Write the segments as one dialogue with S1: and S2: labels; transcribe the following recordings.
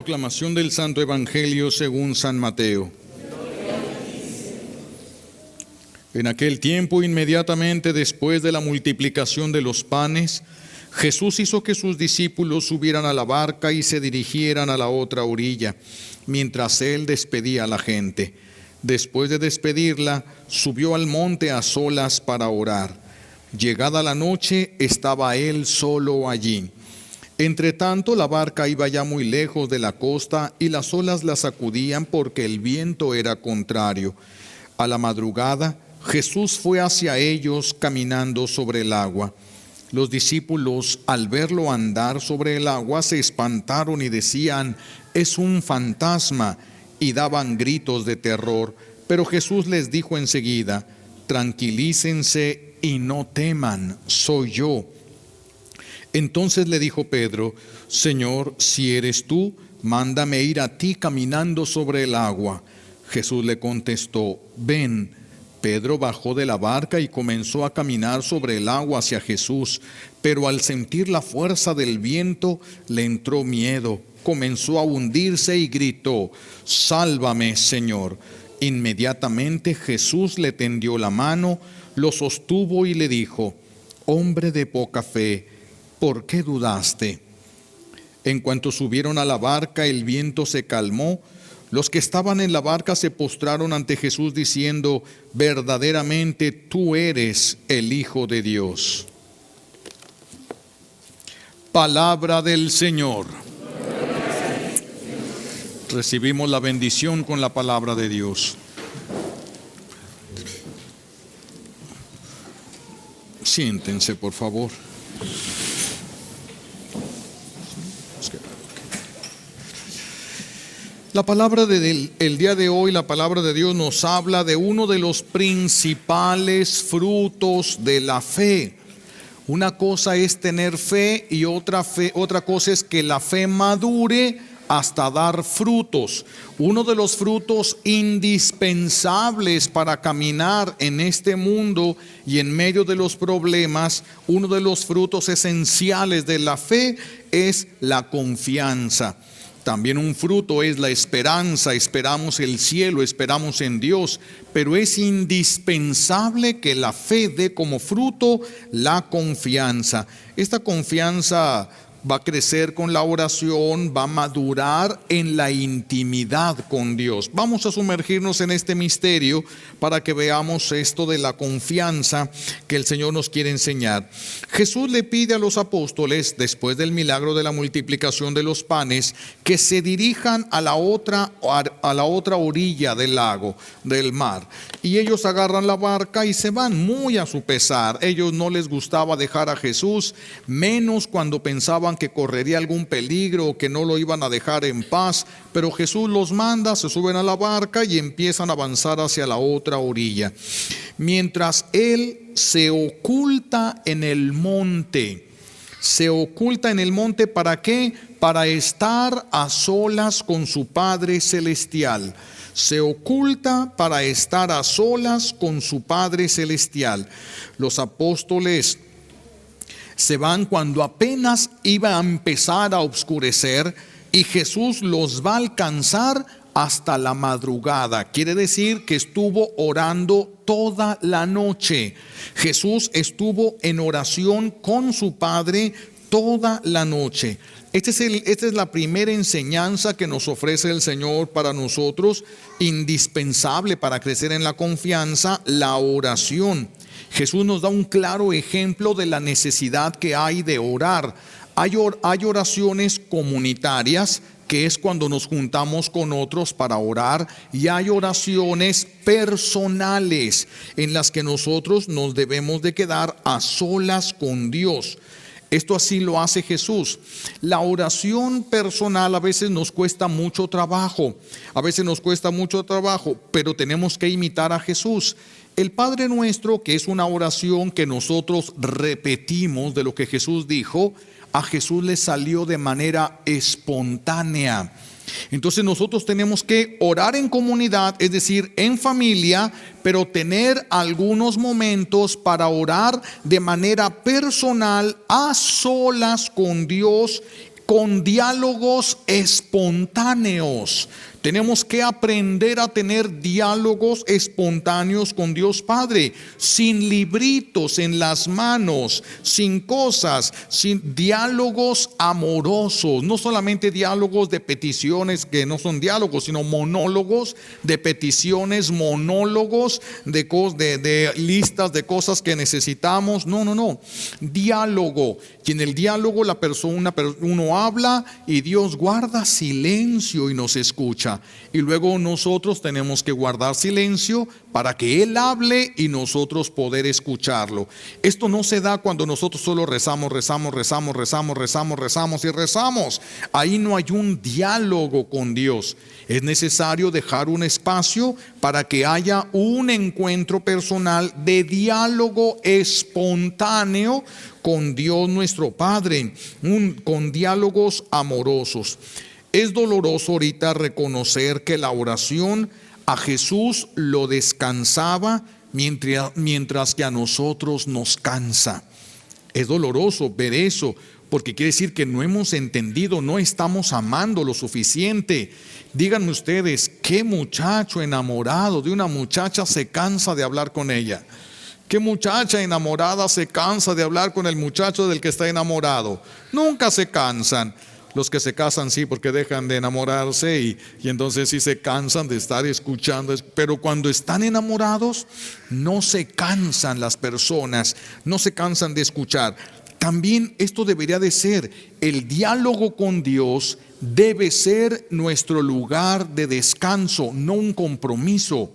S1: Proclamación del Santo Evangelio según San Mateo. En aquel tiempo, inmediatamente después de la multiplicación de los panes, Jesús hizo que sus discípulos subieran a la barca y se dirigieran a la otra orilla, mientras él despedía a la gente. Después de despedirla, subió al monte a solas para orar. Llegada la noche, estaba él solo allí. Entretanto, la barca iba ya muy lejos de la costa y las olas la sacudían porque el viento era contrario. A la madrugada, Jesús fue hacia ellos caminando sobre el agua. Los discípulos, al verlo andar sobre el agua, se espantaron y decían: «Es un fantasma», y daban gritos de terror. Pero Jesús les dijo enseguida: «Tranquilícense y no teman, soy yo». Entonces le dijo Pedro: «Señor, si eres tú, mándame ir a ti caminando sobre el agua». Jesús le contestó: «Ven». Pedro bajó de la barca y comenzó a caminar sobre el agua hacia Jesús, pero al sentir la fuerza del viento le entró miedo, comenzó a hundirse y gritó: «Sálvame, Señor». Inmediatamente Jesús le tendió la mano, lo sostuvo y le dijo: «Hombre de poca fe, ¿por qué dudaste?». En cuanto subieron a la barca, el viento se calmó. Los que estaban en la barca se postraron ante Jesús diciendo: «Verdaderamente tú eres el Hijo de Dios». Palabra del Señor. Recibimos la bendición con la palabra de Dios. Siéntense, por favor. La palabra del día de hoy, la palabra de Dios nos habla de uno de los principales frutos de la fe. Una cosa es tener fe y otra cosa es que la fe madure hasta dar frutos. Uno de los frutos indispensables para caminar en este mundo y en medio de los problemas, uno de los frutos esenciales de la fe es la confianza. También un fruto es la esperanza, esperamos el cielo, esperamos en Dios, pero es indispensable que la fe dé como fruto la confianza. Esta confianza va a crecer con la oración, va a madurar en la intimidad con Dios. Vamos a sumergirnos en este misterio para que veamos esto de la confianza que el Señor nos quiere enseñar. Jesús le pide a los apóstoles, después del milagro de la multiplicación de los panes, que se dirijan a la otra orilla del lago, del mar. Y ellos agarran la barca y se van muy a su pesar. Ellos no les gustaba dejar a Jesús, menos cuando pensaban que correría algún peligro o que no lo iban a dejar en paz, pero Jesús los manda, se suben a la barca y empiezan a avanzar hacia la otra orilla. Mientras él se oculta en el monte. Se oculta en el monte, ¿para qué? Para estar a solas con su Padre Celestial. Se oculta para estar a solas con su Padre Celestial. Los apóstoles se van cuando apenas iba a empezar a oscurecer y Jesús los va a alcanzar hasta la madrugada. Quiere decir que estuvo orando toda la noche. Jesús estuvo en oración con su Padre toda la noche. Esta es la primera enseñanza que nos ofrece el Señor para nosotros, indispensable para crecer en la confianza, la oración. Jesús nos da un claro ejemplo de la necesidad que hay de orar. Hay oraciones comunitarias, que es cuando nos juntamos con otros para orar, y hay oraciones personales en las que nosotros nos debemos de quedar a solas con Dios. Esto así lo hace Jesús. La oración personal a veces nos cuesta mucho trabajo, pero tenemos que imitar a Jesús. El Padre Nuestro, que es una oración que nosotros repetimos de lo que Jesús dijo, a Jesús le salió de manera espontánea. Entonces nosotros tenemos que orar en comunidad, es decir, en familia, pero tener algunos momentos para orar de manera personal, a solas con Dios, con diálogos espontáneos. Tenemos que aprender a tener diálogos espontáneos con Dios Padre, sin libritos en las manos, sin cosas, sin diálogos amorosos, no solamente diálogos de peticiones que no son diálogos, sino monólogos de peticiones, monólogos de listas de cosas que necesitamos. No, diálogo. Y en el diálogo uno habla y Dios guarda silencio y nos escucha. Y luego nosotros tenemos que guardar silencio para que Él hable y nosotros poder escucharlo. Esto no se da cuando nosotros solo rezamos. Ahí no hay un diálogo con Dios. Es necesario dejar un espacio para que haya un encuentro personal de diálogo espontáneo con Dios nuestro Padre, con diálogos amorosos. Es doloroso ahorita reconocer que la oración a Jesús lo descansaba mientras que a nosotros nos cansa. Es doloroso ver eso, porque quiere decir que no hemos entendido, no estamos amando lo suficiente. Díganme ustedes, ¿qué muchacho enamorado de una muchacha se cansa de hablar con ella? ¿Qué muchacha enamorada se cansa de hablar con el muchacho del que está enamorado? Nunca se cansan. Los que se casan sí, porque dejan de enamorarse y entonces sí se cansan de estar escuchando. Pero cuando están enamorados, no se cansan las personas, no se cansan de escuchar. También esto debería de ser, el diálogo con Dios debe ser nuestro lugar de descanso, no un compromiso.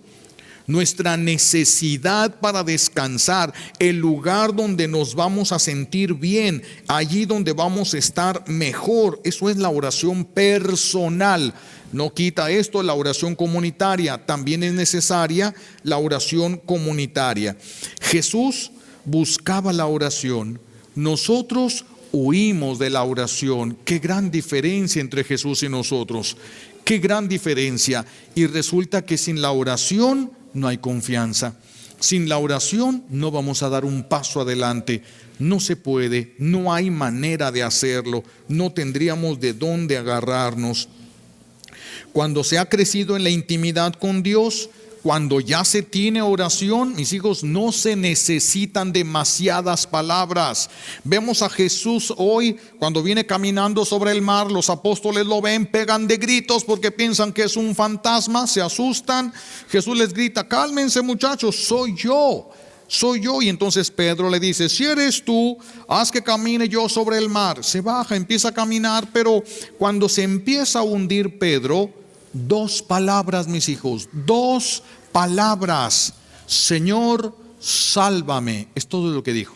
S1: Nuestra necesidad para descansar, el lugar donde nos vamos a sentir bien, allí donde vamos a estar mejor. Eso es la oración personal. No quita esto la oración comunitaria, también es necesaria la oración comunitaria. Jesús buscaba la oración, nosotros huimos de la oración. Qué gran diferencia entre Jesús y nosotros, qué gran diferencia. Y resulta que sin la oración no hay confianza. Sin la oración no vamos a dar un paso adelante. No se puede, no hay manera de hacerlo. No tendríamos de dónde agarrarnos. Cuando se ha crecido en la intimidad con Dios, cuando ya se tiene oración, mis hijos, no se necesitan demasiadas palabras. Vemos a Jesús hoy, cuando viene caminando sobre el mar, los apóstoles lo ven, pegan de gritos porque piensan que es un fantasma, se asustan. Jesús les grita: cálmense muchachos, soy yo. Y entonces Pedro le dice: si eres tú, haz que camine yo sobre el mar. Se baja, empieza a caminar, pero cuando se empieza a hundir Pedro, dos palabras, mis hijos, dos palabras: Señor, sálvame. Es todo lo que dijo,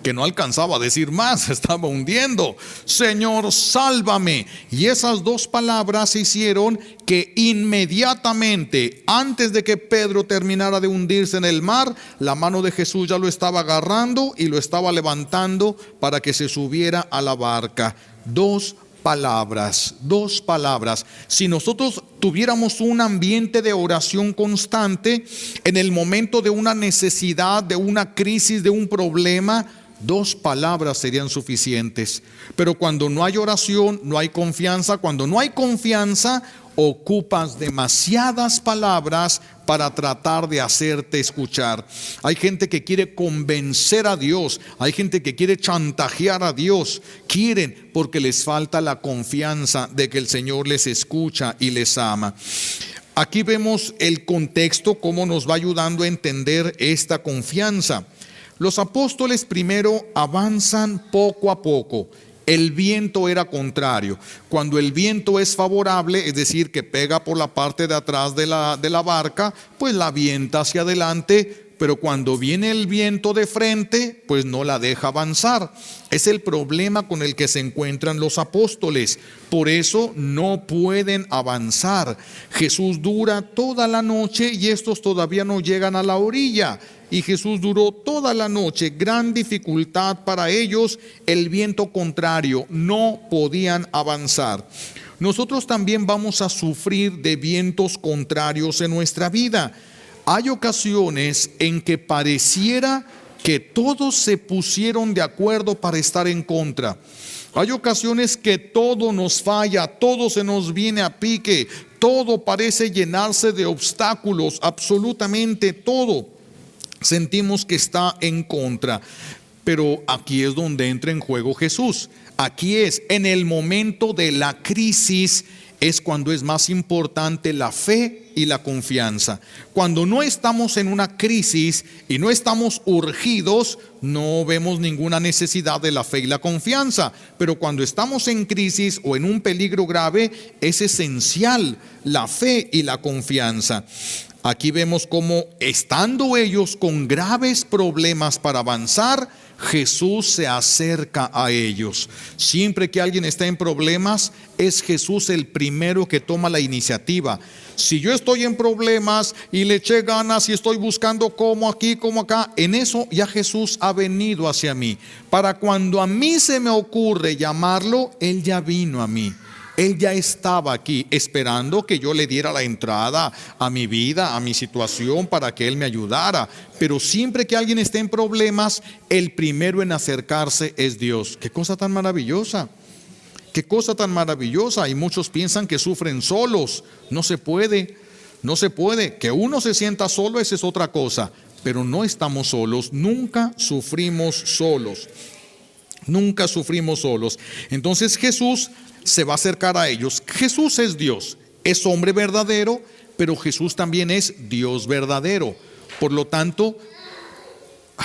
S1: que no alcanzaba a decir más, estaba hundiendo. Señor, sálvame. Y esas dos palabras hicieron que inmediatamente, antes de que Pedro terminara de hundirse en el mar, la mano de Jesús ya lo estaba agarrando y lo estaba levantando para que se subiera a la barca. Dos palabras. Si nosotros tuviéramos un ambiente de oración constante, en el momento de una necesidad, de una crisis, de un problema, dos palabras serían suficientes. Pero cuando no hay oración, no hay confianza. Cuando no hay confianza, ocupas demasiadas palabras para tratar de hacerte escuchar. Hay gente que quiere convencer a Dios, hay gente que quiere chantajear a Dios. Quieren porque les falta la confianza de que el Señor les escucha y les ama. Aquí vemos el contexto, cómo nos va ayudando a entender esta confianza. Los apóstoles primero avanzan poco a poco. El viento era contrario. Cuando el viento es favorable, es decir, que pega por la parte de atrás de la barca, pues la avienta hacia adelante. Pero cuando viene el viento de frente, pues no la deja avanzar. Es el problema con el que se encuentran los apóstoles. Por eso no pueden avanzar. Jesús dura toda la noche y estos todavía no llegan a la orilla. Y Jesús duró toda la noche, gran dificultad para ellos, el viento contrario, no podían avanzar. Nosotros también vamos a sufrir de vientos contrarios en nuestra vida. Hay ocasiones en que pareciera que todos se pusieron de acuerdo para estar en contra. Hay ocasiones que todo nos falla, todo se nos viene a pique, todo parece llenarse de obstáculos, absolutamente todo. Sentimos que está en contra. Pero aquí es donde entra en juego Jesús. Aquí es, en el momento de la crisis, es cuando es más importante la fe y la confianza. Cuando no estamos en una crisis y no estamos urgidos, no vemos ninguna necesidad de la fe y la confianza. Pero cuando estamos en crisis o en un peligro grave, es esencial la fe y la confianza. Aquí vemos cómo, estando ellos con graves problemas para avanzar, Jesús se acerca a ellos. Siempre que alguien está en problemas, es Jesús el primero que toma la iniciativa. Si yo estoy en problemas y le eché ganas y estoy buscando cómo aquí, cómo acá, en eso ya Jesús ha venido hacia mí. Para cuando a mí se me ocurre llamarlo, Él ya vino a mí. Él ya estaba aquí esperando que yo le diera la entrada a mi vida, a mi situación, para que Él me ayudara. Pero siempre que alguien esté en problemas, el primero en acercarse es Dios. Qué cosa tan maravillosa. Qué cosa tan maravillosa. Y muchos piensan que sufren solos. No se puede, no se puede. Que uno se sienta solo, esa es otra cosa. Pero no estamos solos, nunca sufrimos solos. Nunca sufrimos solos. Entonces Jesús se va a acercar a ellos. Jesús es Dios, es hombre verdadero, pero Jesús también es Dios verdadero. Por lo tanto, a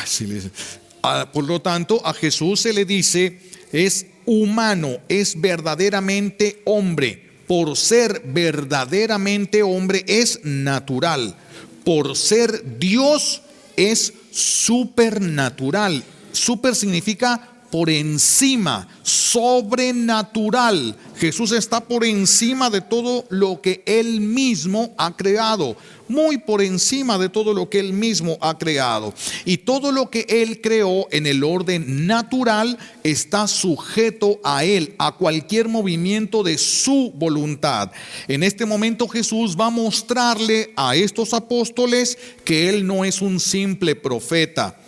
S1: Jesús se le dice, es humano, es verdaderamente hombre. Por ser verdaderamente hombre es natural. Por ser Dios es supernatural. Super significa por encima, sobrenatural. Jesús está por encima de todo lo que Él mismo ha creado, muy por encima de todo lo que Él mismo ha creado. Y todo lo que Él creó en el orden natural está sujeto a Él, a cualquier movimiento de su voluntad. En este momento Jesús va a mostrarle a estos apóstoles que Él no es un simple profeta.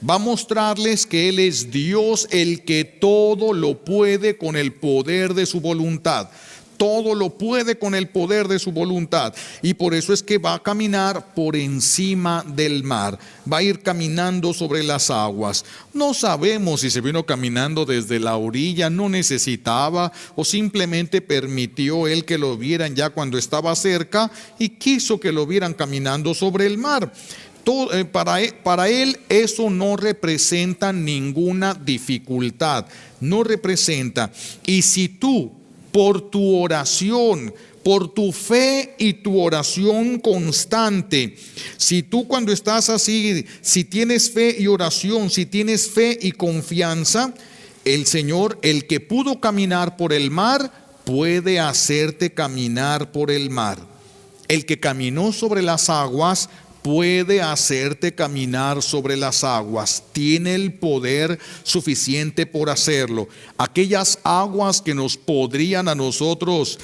S1: Va a mostrarles que Él es Dios, el que todo lo puede con el poder de su voluntad. Todo lo puede con el poder de su voluntad. Y por eso es que va a caminar por encima del mar. Va a ir caminando sobre las aguas. No sabemos si se vino caminando desde la orilla, no necesitaba, o simplemente permitió Él que lo vieran ya cuando estaba cerca y quiso que lo vieran caminando sobre el mar. Para Él eso no representa ninguna dificultad, no representa. Y si tú, por tu oración, por tu fe y tu oración constante, si tú cuando estás así, si tienes fe y oración, si tienes fe y confianza, el Señor, el que pudo caminar por el mar, puede hacerte caminar por el mar. El que caminó sobre las aguas puede hacerte caminar sobre las aguas, tiene el poder suficiente por hacerlo. Aquellas aguas que nos podrían a nosotros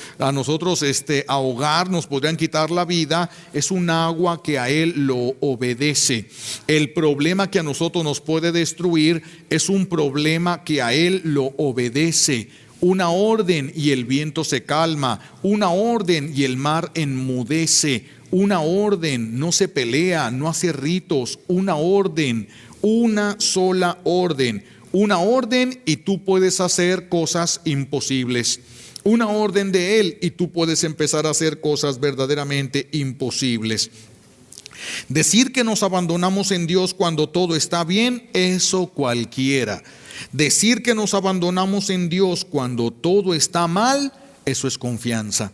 S1: ahogar, nos podrían quitar la vida, es un agua que a Él lo obedece. El problema que a nosotros nos puede destruir es un problema que a Él lo obedece. Una orden y el viento se calma, una orden y el mar enmudece. Una orden, no se pelea, no hace ritos, una orden, una sola orden. Una orden y tú puedes hacer cosas imposibles. Una orden de Él y tú puedes empezar a hacer cosas verdaderamente imposibles. Decir que nos abandonamos en Dios cuando todo está bien, eso cualquiera. Decir que nos abandonamos en Dios cuando todo está mal, eso es confianza.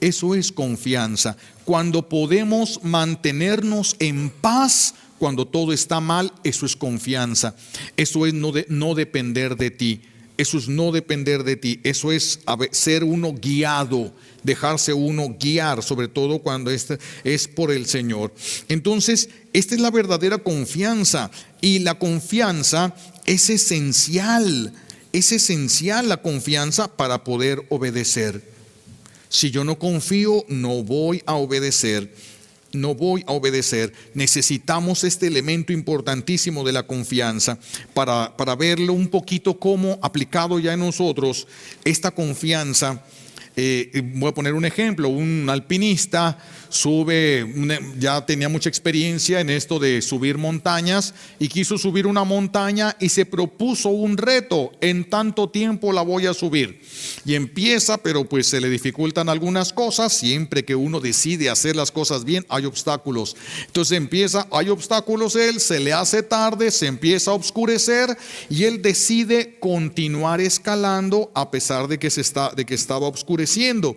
S1: Eso es confianza. Cuando podemos mantenernos en paz cuando todo está mal, eso es confianza. Eso es no depender de ti. Eso es no depender de ti. Eso es ser uno guiado, dejarse uno guiar, sobre todo cuando es por el Señor. Entonces, esta es la verdadera confianza. Y la confianza es esencial. Es esencial la confianza para poder obedecer. Si yo no confío, no voy a obedecer. no voy a obedecer. Necesitamos este elemento importantísimo de la confianza para verlo un poquito como aplicado ya en nosotros. Esta confianza, voy a poner un ejemplo. Un alpinista sube, ya tenía mucha experiencia en esto de subir montañas y quiso subir una montaña y se propuso un reto: en tanto tiempo la voy a subir. Y empieza, pero pues se le dificultan algunas cosas. Siempre que uno decide hacer las cosas bien, hay obstáculos. Entonces hay obstáculos, se le hace tarde, se empieza a oscurecer y él decide continuar escalando a pesar de que estaba oscureciendo.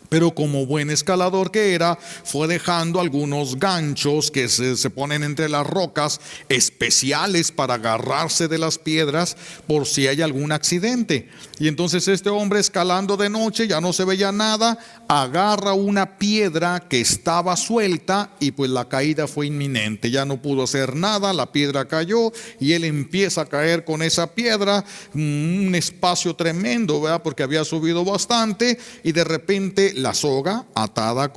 S1: Pero como buen escalador que era, fue dejando algunos ganchos que se ponen entre las rocas, especiales para agarrarse de las piedras por si hay algún accidente. Y entonces este hombre, escalando de noche, ya no se veía nada, agarra una piedra que estaba suelta y pues la caída fue inminente. Ya no pudo hacer nada, la piedra cayó y él empieza a caer con esa piedra, un espacio tremendo, ¿verdad? Porque había subido bastante, y de repente la soga atada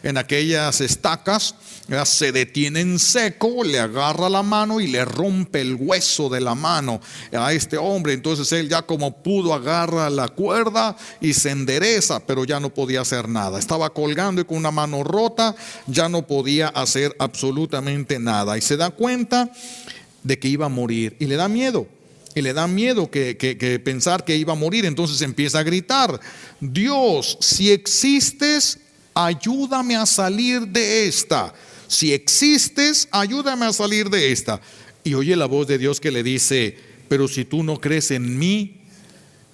S1: en aquellas estacas, ¿verdad?, se detiene en seco, le agarra la mano y le rompe el hueso de la mano a este hombre. Entonces él, ya como pudo, agarra la cuerda y se endereza, pero ya no podía hacer nada. Estaba colgando y con una mano rota, ya no podía hacer absolutamente nada, y se da cuenta de que iba a morir y le da miedo. Y le da miedo que pensar que iba a morir. Entonces empieza a gritar: Dios, si existes, ayúdame a salir de esta. Si existes, ayúdame a salir de esta. Y oye la voz de Dios que le dice: pero si tú no crees en mí.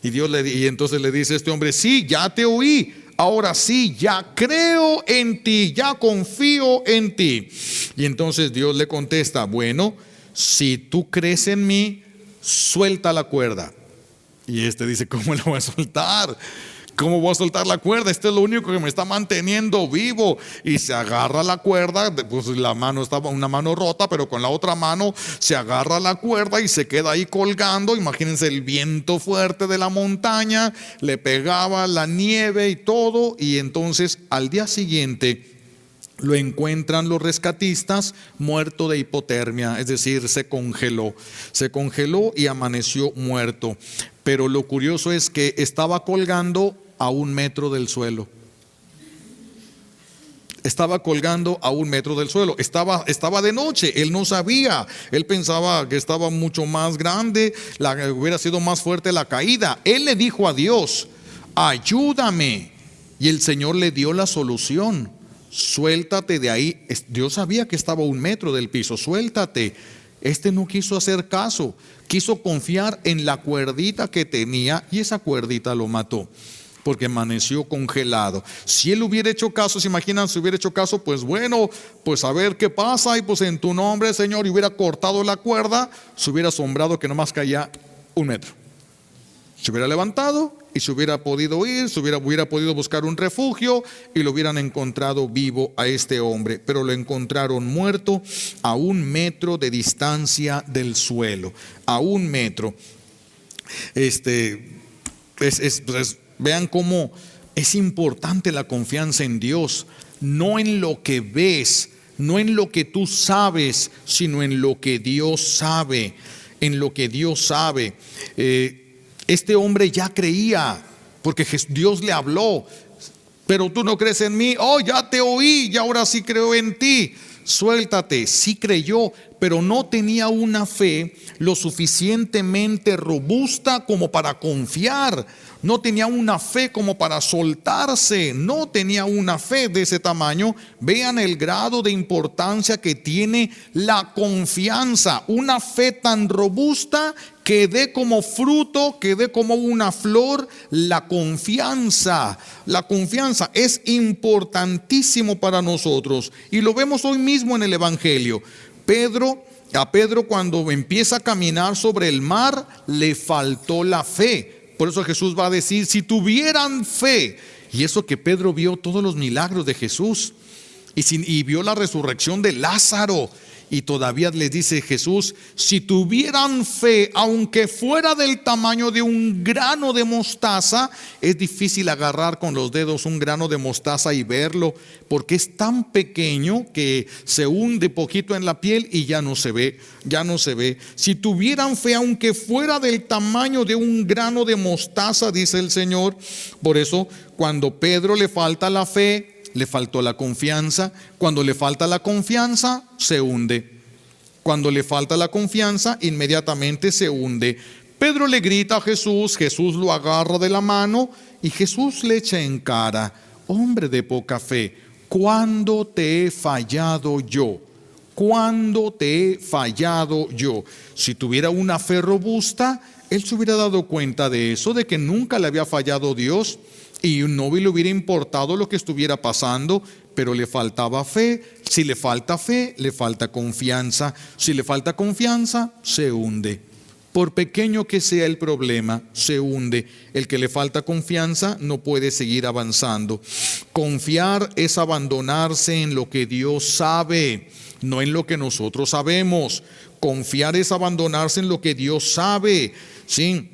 S1: Y entonces le dice este hombre: sí, ya te oí. Ahora sí, ya creo en ti, ya confío en ti. Y entonces Dios le contesta: bueno, si tú crees en mí, suelta la cuerda. Y este dice: ¿cómo la voy a soltar? ¿Cómo voy a soltar la cuerda? Este es lo único que me está manteniendo vivo. Y se agarra la cuerda, pues la mano estaba una mano rota, pero con la otra mano se agarra la cuerda y se queda ahí colgando. Imagínense el viento fuerte de la montaña, le pegaba la nieve y todo. Y entonces al día siguiente lo encuentran los rescatistas muerto de hipotermia, es decir, se congeló y amaneció muerto. Pero lo curioso es que estaba colgando a 1 metro del suelo. Estaba colgando a 1 metro del suelo. Estaba de noche, él no sabía. Él pensaba que estaba mucho más grande, hubiera sido más fuerte la caída. Él le dijo a Dios: ayúdame. Y el Señor le dio la solución: suéltate de ahí. Dios sabía que estaba a 1 metro del piso. Suéltate. Este no quiso hacer caso, quiso confiar en la cuerdita que tenía, y esa cuerdita lo mató, porque amaneció congelado. Si él hubiera hecho caso, ¿se imaginan? Si hubiera hecho caso, pues bueno, pues a ver qué pasa, y pues en tu nombre, Señor, y hubiera cortado la cuerda, se hubiera asombrado que nomás caía 1 metro. Se hubiera levantado y se hubiera podido ir, hubiera podido buscar un refugio y lo hubieran encontrado vivo a este hombre. Pero lo encontraron muerto a 1 metro de distancia del suelo, a 1 metro. Vean cómo es importante la confianza en Dios, no en lo que ves, no en lo que tú sabes, sino en lo que Dios sabe, en lo que Dios sabe. Este hombre ya creía, porque Dios le habló: pero tú no crees en mí. Oh, ya te oí y ahora sí creo en ti. Suéltate. Sí creyó, pero no tenía una fe lo suficientemente robusta como para confiar. No tenía una fe como para soltarse. No tenía una fe de ese tamaño. Vean el grado de importancia que tiene la confianza. Una fe tan robusta que dé como fruto, que dé como una flor, la confianza. La confianza es importantísimo para nosotros, y lo vemos hoy mismo en el Evangelio. A Pedro, cuando empieza a caminar sobre el mar, le faltó la fe. Por eso Jesús va a decir: si tuvieran fe. Y eso que Pedro vio todos los milagros de Jesús, y vio la resurrección de Lázaro, Y todavía les dice Jesús: si tuvieran fe, aunque fuera del tamaño de un grano de mostaza. Es difícil agarrar con los dedos un grano de mostaza y verlo, porque es tan pequeño que se hunde poquito en la piel y ya no se ve, ya no se ve. Si tuvieran fe, aunque fuera del tamaño de un grano de mostaza, dice el Señor. Por eso, cuando Pedro le falta la fe, le faltó la confianza. Cuando le falta la confianza, se hunde. Cuando le falta la confianza, inmediatamente se hunde. Pedro le grita a Jesús, Jesús lo agarra de la mano y Jesús le echa en cara: hombre de poca fe, ¿cuándo te he fallado yo? ¿Cuándo te he fallado yo? Si tuviera una fe robusta, él se hubiera dado cuenta de eso, de que nunca le había fallado Dios, y no le hubiera importado lo que estuviera pasando, pero le faltaba fe. Si le falta fe, le falta confianza. Si le falta confianza, se hunde. Por pequeño que sea el problema, se hunde. El que le falta confianza no puede seguir avanzando. Confiar es abandonarse en lo que Dios sabe, no en lo que nosotros sabemos. Confiar es abandonarse en lo que Dios sabe. Sí.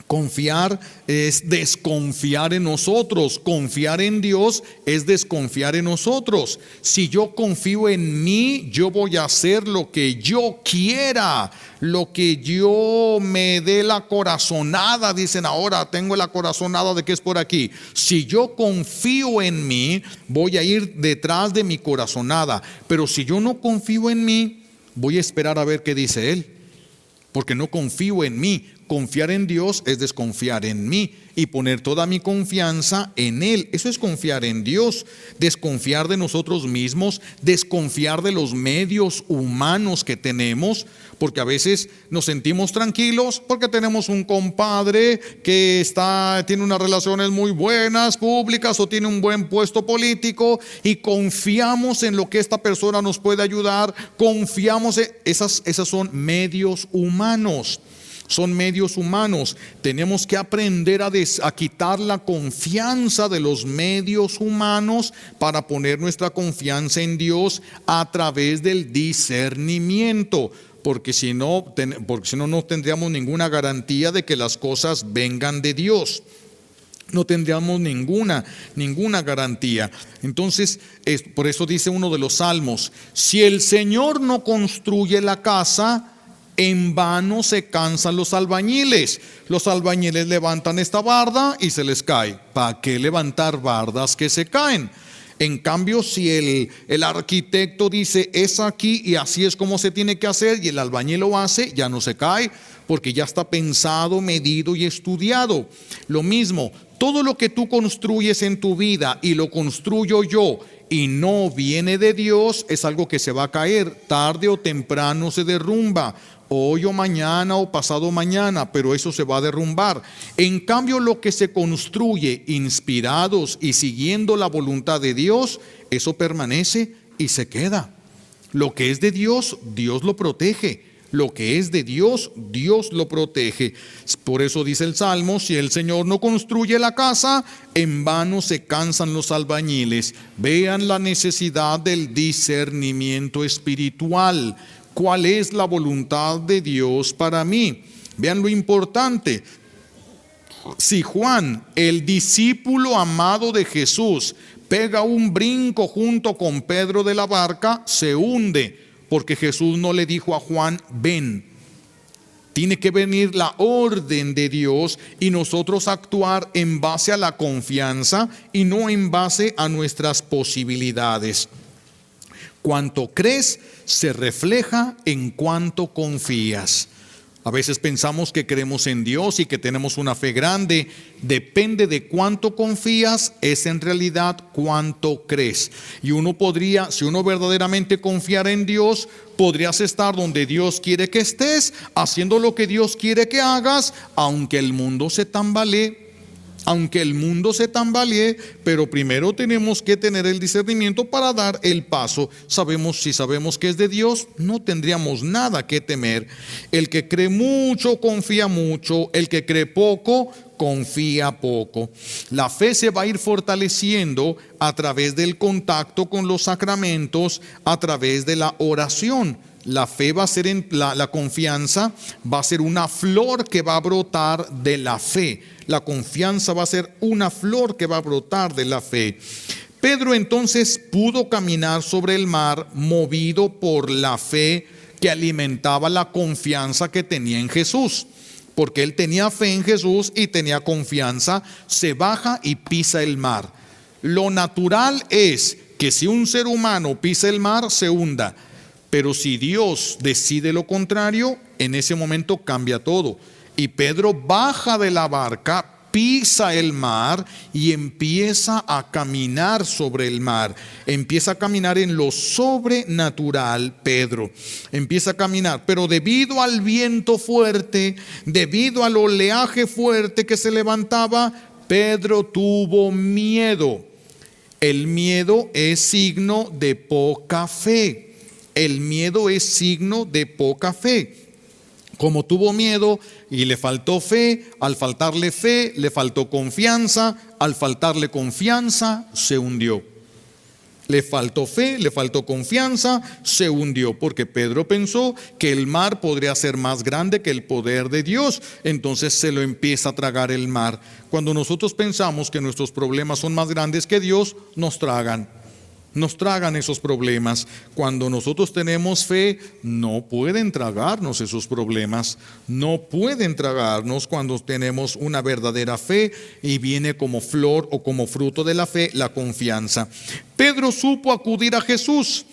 S1: Confiar es desconfiar en nosotros. Confiar en Dios es desconfiar en nosotros. Si yo confío en mí, yo voy a hacer lo que yo quiera, lo que yo me dé la corazonada. Dicen ahora, tengo la corazonada de que es por aquí. Si yo confío en mí, voy a ir detrás de mi corazonada. Pero si yo no confío en mí, voy a esperar a ver qué dice Él, porque no confío en mí. Confiar en Dios es desconfiar en mí y poner toda mi confianza en Él. Eso es confiar en Dios. Desconfiar de nosotros mismos, desconfiar de los medios humanos que tenemos, porque a veces nos sentimos tranquilos porque tenemos un compadre que tiene unas relaciones muy buenas, públicas, o tiene un buen puesto político, y confiamos en lo que esta persona nos puede ayudar. Confiamos en esas son medios humanos. Son medios humanos. Tenemos que aprender a quitar la confianza de los medios humanos para poner nuestra confianza en Dios a través del discernimiento. Porque si no, no tendríamos ninguna garantía de que las cosas vengan de Dios. No tendríamos ninguna garantía. Entonces, por eso dice uno de los salmos: si el Señor no construye la casa, en vano se cansan los albañiles. Los albañiles levantan esta barda y se les cae. ¿Para qué levantar bardas que se caen? En cambio, si el arquitecto dice es aquí y así es como se tiene que hacer, y el albañil lo hace, ya no se cae, porque ya está pensado, medido y estudiado. Lo mismo, todo lo que tú construyes en tu vida y lo construyo yo y no viene de Dios, es algo que se va a caer. Tarde o temprano se derrumba. Hoy o mañana o pasado mañana, pero eso se va a derrumbar. En cambio, lo que se construye inspirados y siguiendo la voluntad de Dios, eso permanece y se queda. Lo que es de Dios, Dios lo protege. Lo que es de Dios, Dios lo protege. Por eso dice el Salmo: si el Señor no construye la casa, en vano se cansan los albañiles. Vean la necesidad del discernimiento espiritual. ¿Cuál es la voluntad de Dios para mí? Vean lo importante. Si Juan, el discípulo amado de Jesús, pega un brinco junto con Pedro de la barca, se hunde, porque Jesús no le dijo a Juan: ven. Tiene que venir la orden de Dios y nosotros actuar en base a la confianza y no en base a nuestras posibilidades. Cuanto crees se refleja en cuanto confías. A veces pensamos que creemos en Dios y que tenemos una fe grande. Depende de cuánto confías, es en realidad cuánto crees. Y uno podría, si uno verdaderamente confiara en Dios, podrías estar donde Dios quiere que estés, haciendo lo que Dios quiere que hagas, aunque el mundo se tambalee. aunque el mundo se tambalee, pero primero tenemos que tener el discernimiento para dar el paso. Si sabemos que es de Dios, no tendríamos nada que temer. El que cree mucho, confía mucho. El que cree poco, confía poco. La fe se va a ir fortaleciendo a través del contacto con los sacramentos, a través de la oración. La fe va a ser, la confianza va a ser una flor que va a brotar de la fe. La confianza va a ser una flor que va a brotar de la fe. Pedro entonces pudo caminar sobre el mar movido por la fe que alimentaba la confianza que tenía en Jesús. Porque él tenía fe en Jesús y tenía confianza, se baja y pisa el mar. Lo natural es que si un ser humano pisa el mar, se hunda. Pero si Dios decide lo contrario, en ese momento cambia todo. Y Pedro baja de la barca, pisa el mar y empieza a caminar sobre el mar. Empieza a caminar en lo sobrenatural, Pedro. Empieza a caminar, pero debido al viento fuerte, debido al oleaje fuerte que se levantaba, Pedro tuvo miedo. El miedo es signo de poca fe. El miedo es signo de poca fe. Como tuvo miedo y le faltó fe, al faltarle fe, le faltó confianza, al faltarle confianza, se hundió. Le faltó fe, le faltó confianza, se hundió, porque Pedro pensó que el mar podría ser más grande que el poder de Dios. Entonces se lo empieza a tragar el mar. Cuando nosotros pensamos que nuestros problemas son más grandes que Dios, nos tragan esos problemas. Cuando nosotros tenemos fe, no pueden tragarnos esos problemas. No pueden tragarnos cuando tenemos una verdadera fe y viene como flor o como fruto de la fe la confianza. Pedro supo acudir a Jesús.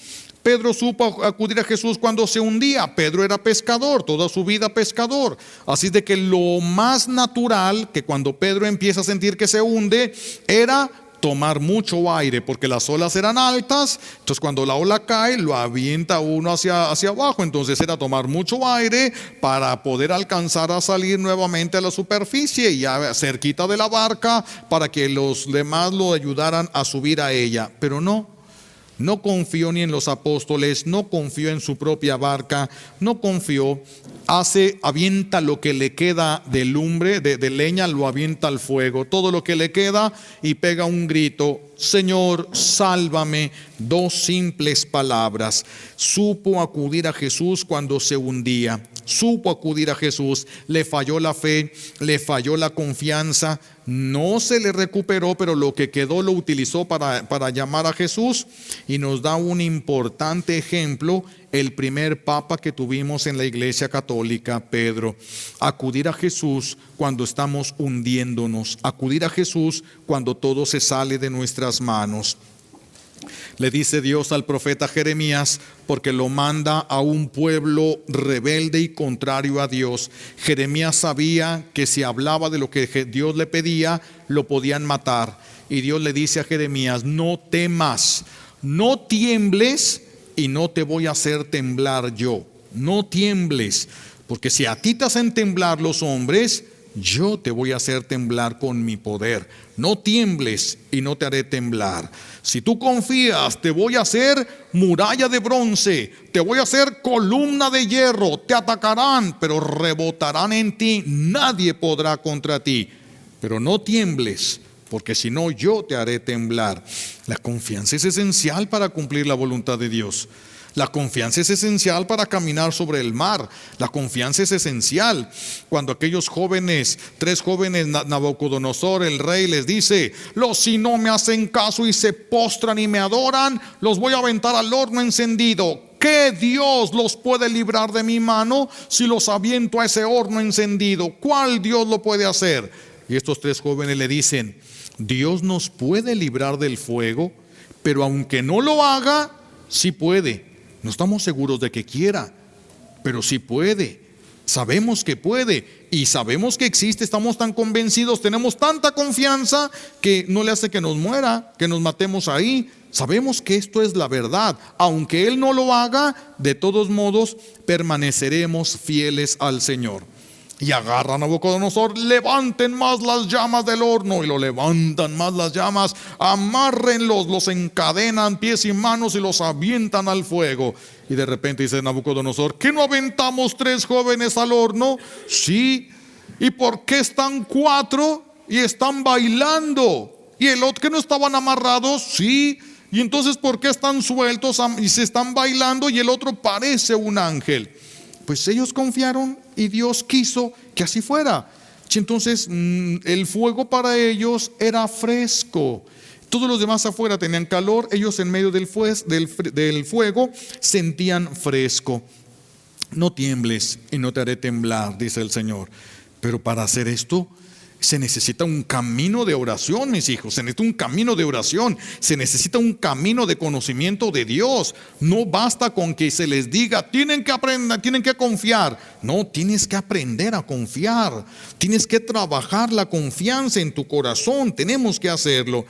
S1: Pedro supo acudir a Jesús cuando se hundía. Pedro era pescador, toda su vida pescador. Así de que lo más natural, que cuando Pedro empieza a sentir que se hunde, era tomar mucho aire, porque las olas eran altas. Entonces cuando la ola cae, lo avienta uno hacia abajo. Entonces era tomar mucho aire para poder alcanzar a salir nuevamente a la superficie y ya cerquita de la barca, para que los demás lo ayudaran a subir a ella. Pero no confió ni en los apóstoles, no confió en su propia barca, no confió. Avienta lo que le queda de lumbre, de leña, lo avienta al fuego, todo lo que le queda, y pega un grito: Señor, sálvame. Dos simples palabras. Supo acudir a Jesús cuando se hundía. Supo acudir a Jesús. Le falló la fe, le falló la confianza, no se le recuperó, pero lo que quedó lo utilizó para llamar a Jesús. Y nos da un importante ejemplo el primer papa que tuvimos en la Iglesia Católica, Pedro. Acudir a Jesús cuando estamos hundiéndonos, acudir a Jesús cuando todo se sale de nuestras manos. Le dice Dios al profeta Jeremías, porque lo manda a un pueblo rebelde y contrario a Dios. Jeremías sabía que si hablaba de lo que Dios le pedía, lo podían matar. Y Dios le dice a Jeremías: no temas, no tiembles, y no te voy a hacer temblar yo. No tiembles, porque si a ti te hacen temblar los hombres, yo te voy a hacer temblar con mi poder. No tiembles y no te haré temblar. Si tú confías, te voy a hacer muralla de bronce, te voy a hacer columna de hierro. Te atacarán, pero rebotarán en ti. Nadie podrá contra ti. Pero no tiembles, porque si no, yo te haré temblar. La confianza es esencial para cumplir la voluntad de Dios. La confianza es esencial para caminar sobre el mar. La confianza es esencial. Cuando aquellos tres jóvenes, Nabucodonosor, el rey, les dice: si no me hacen caso y se postran y me adoran, los voy a aventar al horno encendido. ¿Qué Dios los puede librar de mi mano si los aviento a ese horno encendido? ¿Cuál Dios lo puede hacer? Y estos tres jóvenes le dicen: Dios nos puede librar del fuego, pero aunque no lo haga, sí puede. No estamos seguros de que quiera, pero sí puede. Sabemos que puede y sabemos que existe. Estamos tan convencidos, tenemos tanta confianza que no le hace que nos muera, que nos matemos ahí. Sabemos que esto es la verdad. Aunque Él no lo haga, de todos modos permaneceremos fieles al Señor. Y agarran a Nabucodonosor, levanten más las llamas del horno, y lo levantan más las llamas, amárrenlos, los encadenan pies y manos y los avientan al fuego. Y de repente dice Nabucodonosor, ¿qué no aventamos 3 jóvenes al horno? Sí. ¿Y por qué están 4 y están bailando? ¿Y el otro que no estaban amarrados? Sí. ¿Y entonces por qué están sueltos y se están bailando y el otro parece un ángel? Pues ellos confiaron y Dios quiso que así fuera. Entonces el fuego para ellos era fresco. Todos los demás afuera tenían calor, ellos en medio del fuego sentían fresco. No tiembles y no te haré temblar, dice el Señor. Pero para hacer esto se necesita un camino de oración, mis hijos. Se necesita un camino de oración. Se necesita un camino de conocimiento de Dios. No basta con que se les diga, tienen que aprender, tienen que confiar. No, tienes que aprender a confiar. Tienes que trabajar la confianza en tu corazón. Tenemos que hacerlo.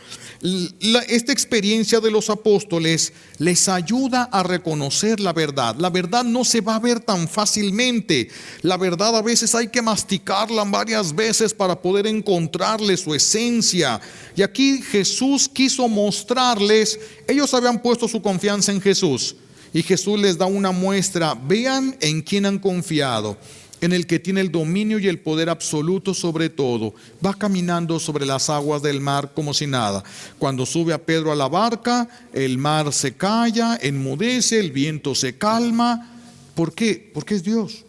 S1: Esta experiencia de los apóstoles les ayuda a reconocer la verdad. La verdad no se va a ver tan fácilmente. La verdad a veces hay que masticarla varias veces para poder encontrarle su esencia. Y aquí Jesús quiso mostrarles, ellos habían puesto su confianza en Jesús y Jesús les da una muestra. Vean en quién han confiado, en el que tiene el dominio y el poder absoluto sobre todo. Va caminando sobre las aguas del mar como si nada. Cuando sube a Pedro a la barca, el mar se calla, enmudece, el viento se calma. ¿Por qué? Porque es Dios.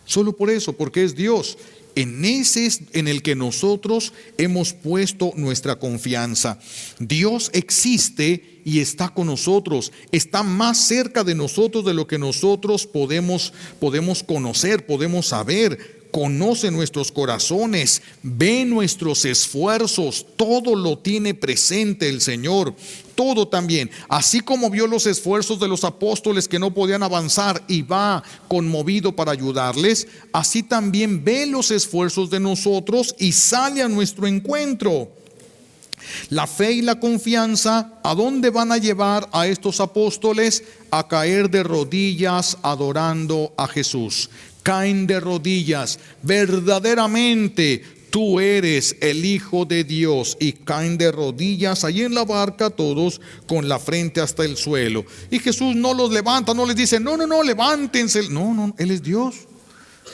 S1: Solo por eso, porque es Dios. En ese es en el que nosotros hemos puesto nuestra confianza. Dios existe y está con nosotros. Está más cerca de nosotros de lo que nosotros podemos conocer, podemos saber. Conoce nuestros corazones, ve nuestros esfuerzos, todo lo tiene presente el Señor, todo también. Así como vio los esfuerzos de los apóstoles que no podían avanzar y va conmovido para ayudarles, así también ve los esfuerzos de nosotros y sale a nuestro encuentro. La fe y la confianza, ¿a dónde van a llevar a estos apóstoles? A caer de rodillas adorando a Jesús. Caen de rodillas, verdaderamente tú eres el Hijo de Dios, y caen de rodillas ahí en la barca todos con la frente hasta el suelo. Y Jesús no los levanta, no les dice, no, levántense. No, Él es Dios.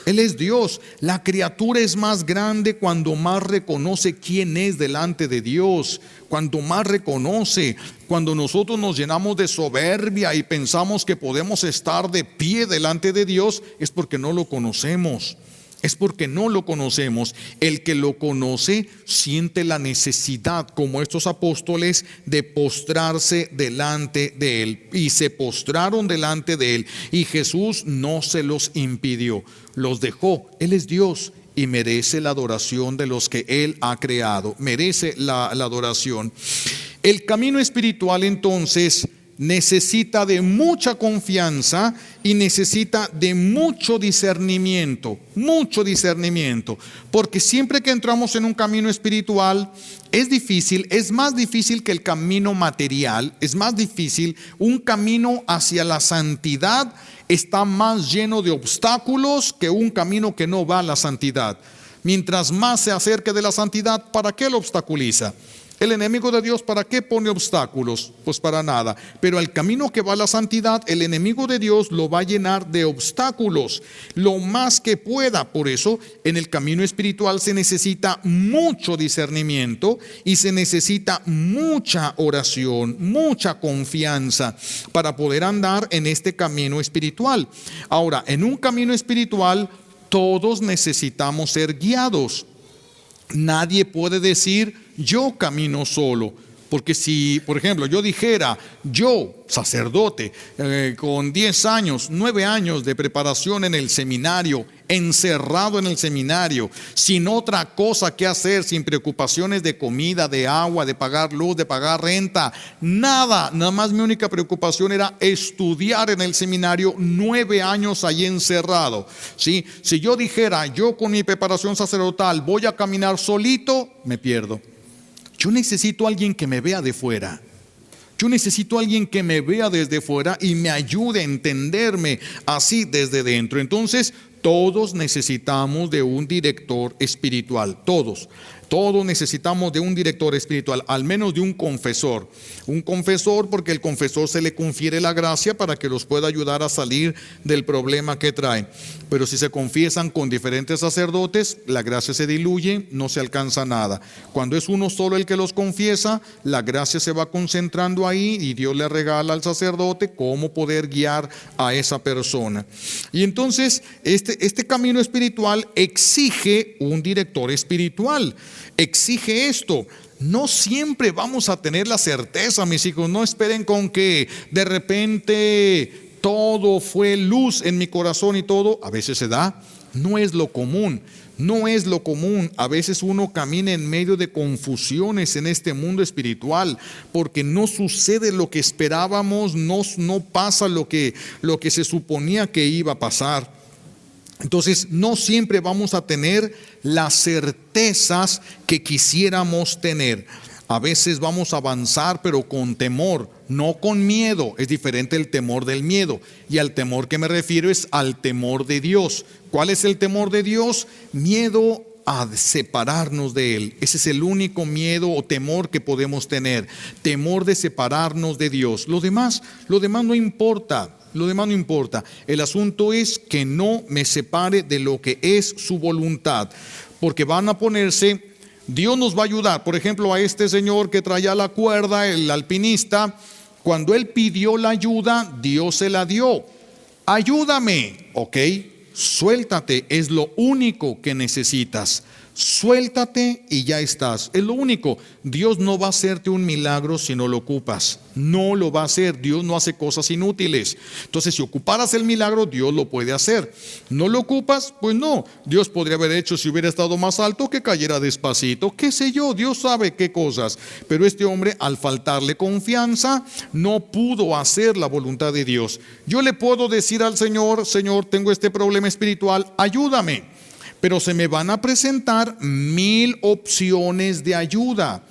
S1: Él es Dios. La criatura es más grande cuando más reconoce quién es delante de Dios. Cuando más reconoce. Cuando nosotros nos llenamos de soberbia y pensamos que podemos estar de pie delante de Dios, es porque no lo conocemos. Es porque no lo conocemos. El que lo conoce siente la necesidad, como estos apóstoles, de postrarse delante de Él. Y se postraron delante de Él. Y Jesús no se los impidió. Los dejó. Él es Dios y merece la adoración de los que Él ha creado. Merece la adoración. El camino espiritual entonces necesita de mucha confianza y necesita de mucho discernimiento, porque siempre que entramos en un camino espiritual es difícil, es más difícil que el camino material, es más difícil. Un camino hacia la santidad está más lleno de obstáculos que un camino que no va a la santidad. Mientras más se acerque de la santidad, ¿para qué lo obstaculiza? El enemigo de Dios, ¿para qué pone obstáculos? Pues para nada. Pero al camino que va a la santidad, el enemigo de Dios lo va a llenar de obstáculos lo más que pueda. Por eso, en el camino espiritual se necesita mucho discernimiento y se necesita mucha oración, mucha confianza para poder andar en este camino espiritual. Ahora, en un camino espiritual, todos necesitamos ser guiados. Nadie puede decir, yo camino solo. Porque si, por ejemplo, yo dijera, yo, sacerdote, con 10 años, 9 años de preparación en el seminario, encerrado en el seminario, sin otra cosa que hacer, sin preocupaciones de comida, de agua, de pagar luz, de pagar renta, nada más mi única preocupación era estudiar en el seminario, 9 años allí encerrado. ¿Sí? Si yo dijera, yo con mi preparación sacerdotal voy a caminar solito, me pierdo. Yo necesito a alguien que me vea de fuera. Yo necesito a alguien que me vea desde fuera y me ayude a entenderme así desde dentro. Entonces, todos necesitamos de un director espiritual, todos. Todos necesitamos de un director espiritual, al menos de un confesor. Un confesor, porque el confesor se le confiere la gracia para que los pueda ayudar a salir del problema que traen. Pero si se confiesan con diferentes sacerdotes, la gracia se diluye, no se alcanza nada. Cuando es uno solo el que los confiesa, la gracia se va concentrando ahí y Dios le regala al sacerdote cómo poder guiar a esa persona. Y entonces este camino espiritual exige un director espiritual. Exige esto. No siempre vamos a tener la certeza, mis hijos. No esperen con que de repente todo fue luz en mi corazón y todo. A veces se da. No es lo común. No es lo común. A veces uno camina en medio de confusiones en este mundo espiritual, porque no sucede lo que esperábamos, no pasa lo que se suponía que iba a pasar. Entonces, no siempre vamos a tener las certezas que quisiéramos tener. A veces vamos a avanzar, pero con temor, no con miedo. Es diferente el temor del miedo. Y al temor que me refiero es al temor de Dios. ¿Cuál es el temor de Dios? Miedo a separarnos de Él. Ese es el único miedo o temor que podemos tener. Temor de separarnos de Dios. Lo demás no importa. Lo demás no importa. El asunto es que no me separe de lo que es su voluntad. Porque van a ponerse, Dios nos va a ayudar. Por ejemplo, a este señor que traía la cuerda, el alpinista, cuando él pidió la ayuda, Dios se la dio. Ayúdame, ok, suéltate, es lo único que necesitas. Suéltate y ya estás. Es lo único. Dios no va a hacerte un milagro si no lo ocupas. No lo va a hacer. Dios no hace cosas inútiles. Entonces, si ocuparas el milagro, Dios lo puede hacer. ¿No lo ocupas? Pues no. Dios podría haber hecho, si hubiera estado más alto, que cayera despacito. ¿Qué sé yo? Dios sabe qué cosas. Pero este hombre, al faltarle confianza, no pudo hacer la voluntad de Dios. Yo le puedo decir al Señor: Señor, tengo este problema espiritual, ayúdame. Pero se me van a presentar 1000 opciones de ayuda.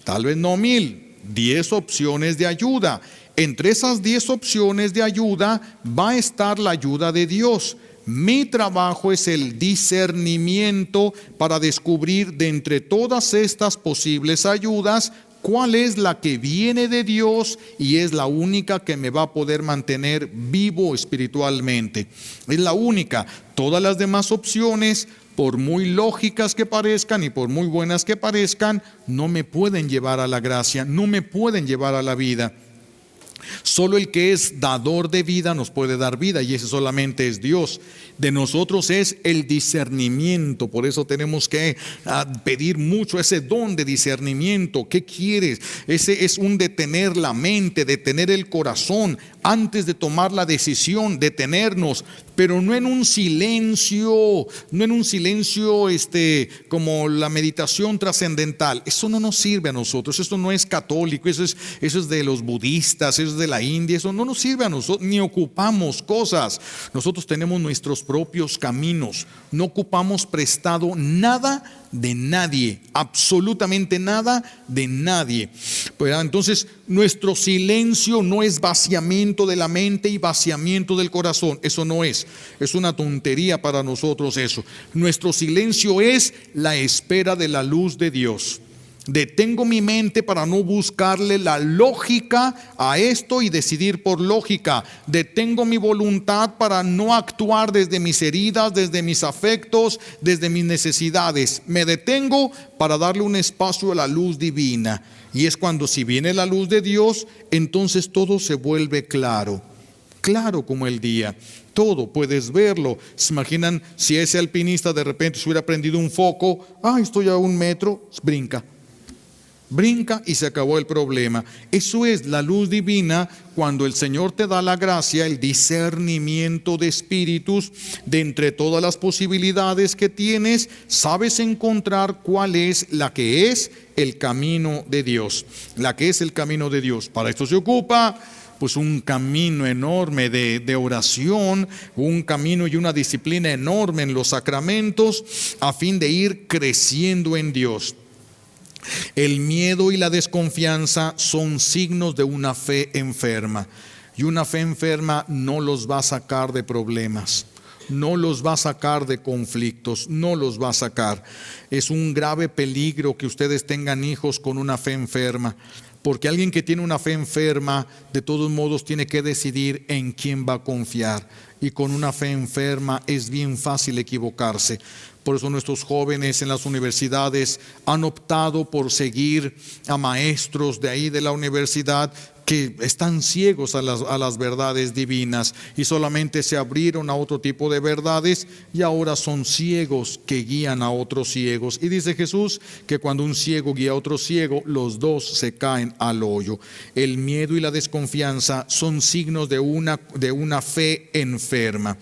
S1: Tal vez no 1000, 10 opciones de ayuda. Entre esas 10 opciones de ayuda va a estar la ayuda de Dios. Mi trabajo es el discernimiento para descubrir de entre todas estas posibles ayudas cuál es la que viene de Dios y es la única que me va a poder mantener vivo espiritualmente. Es la única. Todas las demás opciones, por muy lógicas que parezcan y por muy buenas que parezcan, no me pueden llevar a la gracia, no me pueden llevar a la vida. Solo el que es dador de vida nos puede dar vida, y ese solamente es Dios. De nosotros es el discernimiento. Por eso tenemos que pedir mucho ese don de discernimiento. ¿Qué quieres? Ese es un detener la mente, detener el corazón antes de tomar la decisión, detenernos, pero no en un silencio, como la meditación trascendental. Eso no nos sirve a nosotros. Eso no es católico. Eso es de los budistas, eso es de la India. Eso no nos sirve a nosotros, ni ocupamos cosas. Nosotros tenemos nuestros propios caminos. No ocupamos prestado nada de nadie, absolutamente nada de nadie. Pues entonces, nuestro silencio no es vaciamiento de la mente y vaciamiento del corazón. Eso no es una tontería para nosotros eso. Nuestro silencio es la espera de la luz de Dios. Detengo mi mente para no buscarle la lógica a esto y decidir por lógica. Detengo mi voluntad para no actuar desde mis heridas, desde mis afectos, desde mis necesidades. Me detengo para darle un espacio a la luz divina. Y es cuando, si viene la luz de Dios, entonces todo se vuelve claro. Claro como el día. Todo puedes verlo. ¿Se imaginan si ese alpinista de repente se hubiera prendido un foco? Estoy a 1 metro, brinca y se acabó el problema. Eso es la luz divina, cuando el Señor te da la gracia, el discernimiento de espíritus. De entre todas las posibilidades que tienes, sabes encontrar cuál es la que es el camino de Dios. La que es el camino de Dios. Para esto se ocupa pues un camino enorme de oración, un camino y una disciplina enorme en los sacramentos, a fin de ir creciendo en Dios. El miedo y la desconfianza son signos de una fe enferma, y una fe enferma no los va a sacar de problemas. no los va a sacar de conflictos, no los va a sacar. Es un grave peligro que ustedes tengan hijos con una fe enferma, porque alguien que tiene una fe enferma, de todos modos tiene que decidir en quién va a confiar. Y con una fe enferma es bien fácil equivocarse. Por eso nuestros jóvenes en las universidades han optado por seguir a maestros de ahí de la universidad que están ciegos a las verdades divinas y solamente se abrieron a otro tipo de verdades y ahora son ciegos que guían a otros ciegos. Y dice Jesús que cuando un ciego guía a otro ciego, los dos se caen al hoyo. El miedo y la desconfianza son signos de una fe enferma.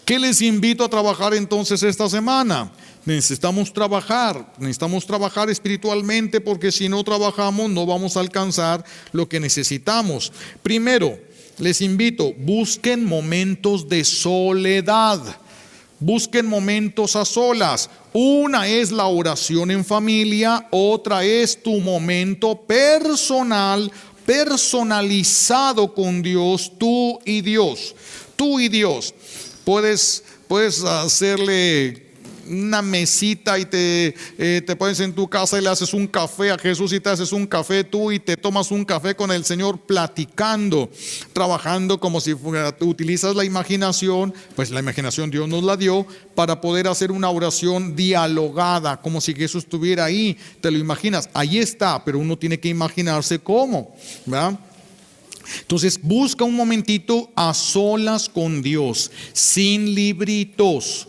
S1: ¿Qué les invito a trabajar entonces esta semana? Necesitamos trabajar espiritualmente, porque si no trabajamos no vamos a alcanzar lo que necesitamos. Primero, les invito, busquen momentos de soledad, busquen momentos a solas. Una es la oración en familia, otra es tu momento personal, personalizado con Dios, tú y Dios. Puedes hacerle una mesita y te pones en tu casa y le haces un café a Jesús, y te haces un café tú y te tomas un café con el Señor, platicando, trabajando como si fuera, utilizas la imaginación, pues la imaginación Dios nos la dio para poder hacer una oración dialogada, como si Jesús estuviera ahí, te lo imaginas, ahí está, pero uno tiene que imaginarse cómo, ¿verdad? Entonces busca un momentito a solas con Dios, sin libritos,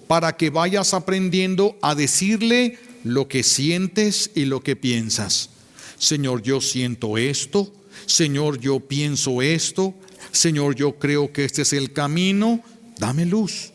S1: para que vayas aprendiendo a decirle lo que sientes y lo que piensas. Señor, yo siento esto. Señor, yo pienso esto. Señor, yo creo que este es el camino. Dame luz.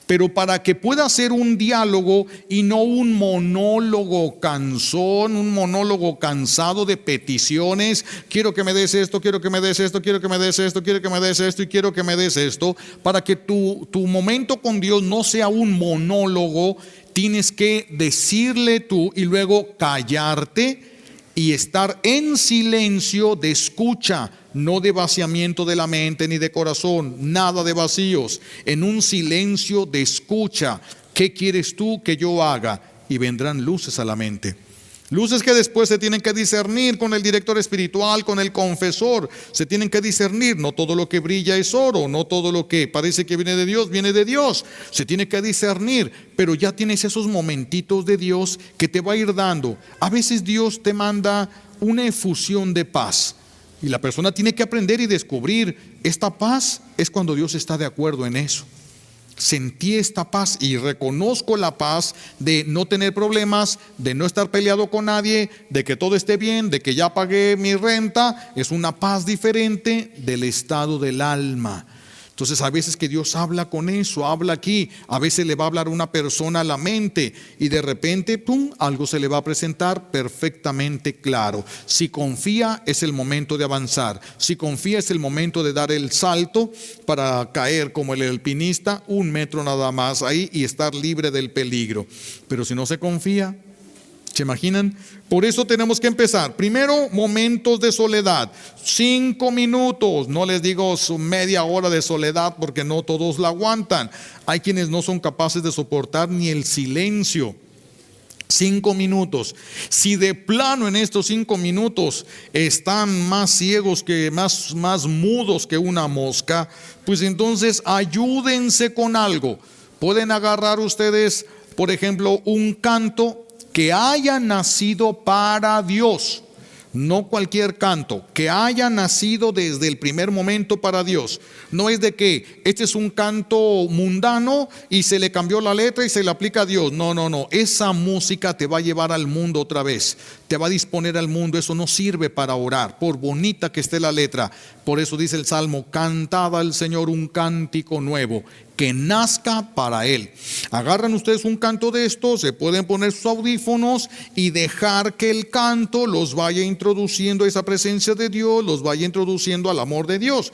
S1: Pero para que pueda ser un diálogo y no un monólogo cansón, un monólogo cansado de peticiones, quiero que me des esto, quiero que me des esto, quiero que me des esto, quiero que me des esto y quiero que me des esto, para que tu momento con Dios no sea un monólogo, tienes que decirle tú y luego callarte y estar en silencio de escucha, no de vaciamiento de la mente ni de corazón, nada de vacíos, en un silencio de escucha. ¿Qué quieres tú que yo haga? Y vendrán luces a la mente. Luces que después se tienen que discernir con el director espiritual, con el confesor. Se tienen que discernir. No todo lo que brilla es oro. No todo lo que parece que viene de Dios, viene de Dios. Se tiene que discernir. Pero ya tienes esos momentitos de Dios que te va a ir dando. A veces Dios te manda una efusión de paz. Y la persona tiene que aprender y descubrir. Esta paz es cuando Dios está de acuerdo en eso. Sentí esta paz y reconozco la paz de no tener problemas, de no estar peleado con nadie, de que todo esté bien, de que ya pagué mi renta. Es una paz diferente del estado del alma. Entonces a veces que Dios habla con eso, habla aquí, a veces le va a hablar a una persona a la mente y de repente, ¡pum!, algo se le va a presentar perfectamente claro. Si confía, es el momento de avanzar. Si confía, es el momento de dar el salto para caer como el alpinista, 1 metro nada más ahí y estar libre del peligro. Pero si no se confía, ¿se imaginan? Por eso tenemos que empezar. Primero, momentos de soledad. 5 minutos. No les digo media hora de soledad porque no todos la aguantan. Hay quienes no son capaces de soportar ni el silencio. 5 minutos. Si de plano en estos 5 minutos están más ciegos que más mudos que una mosca, pues entonces ayúdense con algo. Pueden agarrar ustedes, por ejemplo, un canto que haya nacido para Dios, no cualquier canto, que haya nacido desde el primer momento para Dios. No es de que este es un canto mundano y se le cambió la letra y se le aplica a Dios. No, esa música te va a llevar al mundo otra vez, te va a disponer al mundo. Eso no sirve para orar, por bonita que esté la letra. Por eso dice el Salmo: cantad al Señor un cántico nuevo, que nazca para Él. Agarran ustedes un canto de estos, se pueden poner sus audífonos y dejar que el canto los vaya introduciendo a esa presencia de Dios, los vaya introduciendo al amor de Dios.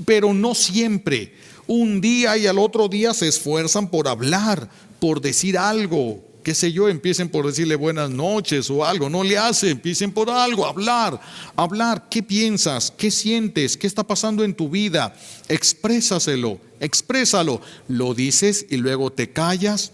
S1: Pero no siempre. Un día y al otro día se esfuerzan por hablar, por decir algo. qué sé yo, empiecen por decirle buenas noches o algo. No le hace, empiecen por algo, hablar. ¿Qué piensas? ¿Qué sientes? ¿Qué está pasando en tu vida? Exprésalo. Lo dices y luego te callas